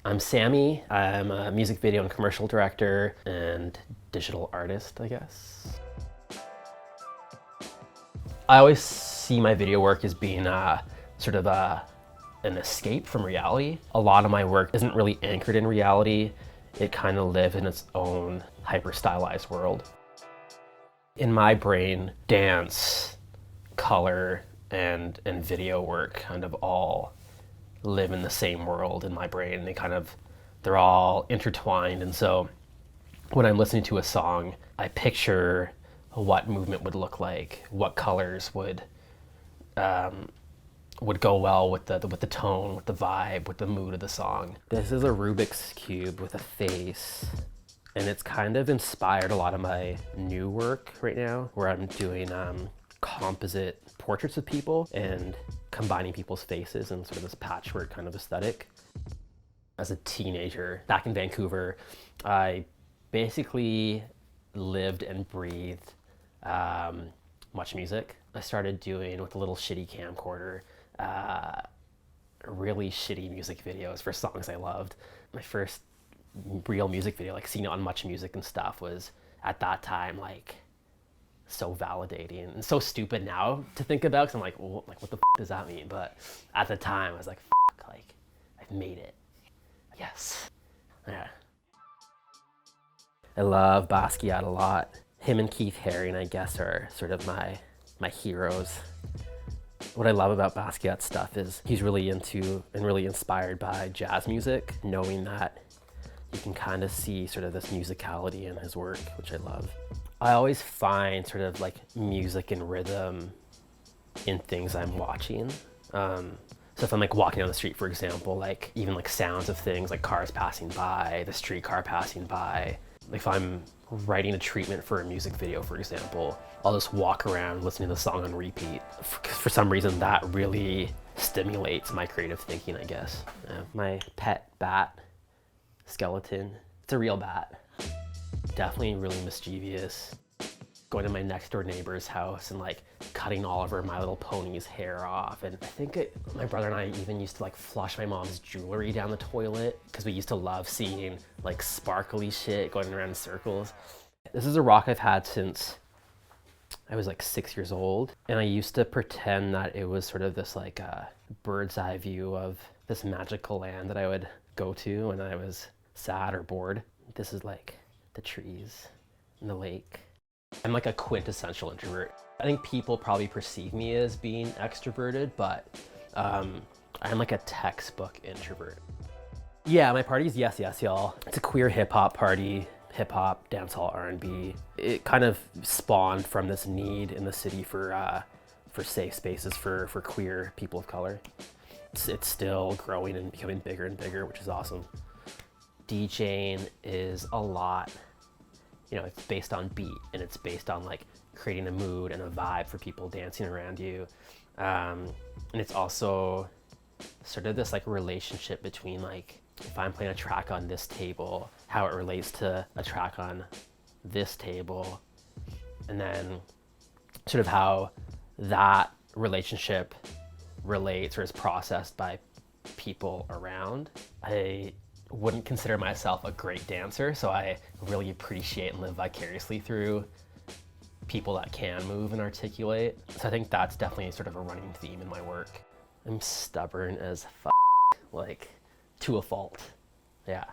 I'm Sammy. I'm a music video and commercial director and digital artist, I guess. I always see my video work as being an escape from reality. A lot of my work isn't really anchored in reality. It kind of lives in its own hyper-stylized world. In my brain, dance, color, and video work kind of all live in the same world in my brain. They're all intertwined. And so when I'm listening to a song, I picture what movement would look like, what colors would go well with the tone, with the vibe, with the mood of the song. This is a Rubik's Cube with a face, and it's kind of inspired a lot of my new work right now, where I'm doing composite portraits of people and combining people's faces in sort of this patchwork kind of aesthetic. As a teenager back in Vancouver, I basically lived and breathed much music. I started doing, with a little shitty camcorder, really shitty music videos for songs I loved. My first real music video, like seeing it on Much Music and stuff, was at that time like so validating and so stupid now to think about, because I'm like, well, like what the f does that mean? But at the time I was like, f, like I've made it. Yes. Yeah. I love Basquiat a lot. Him and Keith Haring, I guess, are sort of my heroes. What I love about Basquiat's stuff is he's really into and really inspired by jazz music, knowing that you can kind of see sort of this musicality in his work, which I love. I always find sort of like music and rhythm in things I'm watching. So if I'm like walking down the street, for example, like even like sounds of things like cars passing by, the streetcar passing by. If I'm writing a treatment for a music video, for example, I'll just walk around listening to the song on repeat. For some reason, that really stimulates my creative thinking, I guess. Yeah. My pet bat, skeleton, it's a real bat. Definitely really mischievous. Going to my next door neighbor's house and like cutting all of her My Little Pony's hair off. And I think my brother and I even used to like flush my mom's jewelry down the toilet because we used to love seeing like sparkly shit going around in circles. This is a rock I've had since I was like 6 years old. And I used to pretend that it was sort of this like bird's eye view of this magical land that I would go to when I was sad or bored. This is like the trees and the lake. I'm like a quintessential introvert. I think people probably perceive me as being extroverted, but I'm like a textbook introvert. Yeah, my party's Yes Yes Y'all. It's a queer hip hop party, hip hop, dancehall, R&B. It kind of spawned from this need in the city for safe spaces for queer people of color. It's still growing and becoming bigger and bigger, which is awesome. DJing is a lot. You know, it's based on beat and it's based on like creating a mood and a vibe for people dancing around you. And it's also sort of this like relationship between like, if I'm playing a track on this table, how it relates to a track on this table, and then sort of how that relationship relates or is processed by people around. I wouldn't consider myself a great dancer, so I really appreciate and live vicariously through people that can move and articulate. So I think that's definitely sort of a running theme in my work. I'm stubborn as f***, like to a fault. Yeah.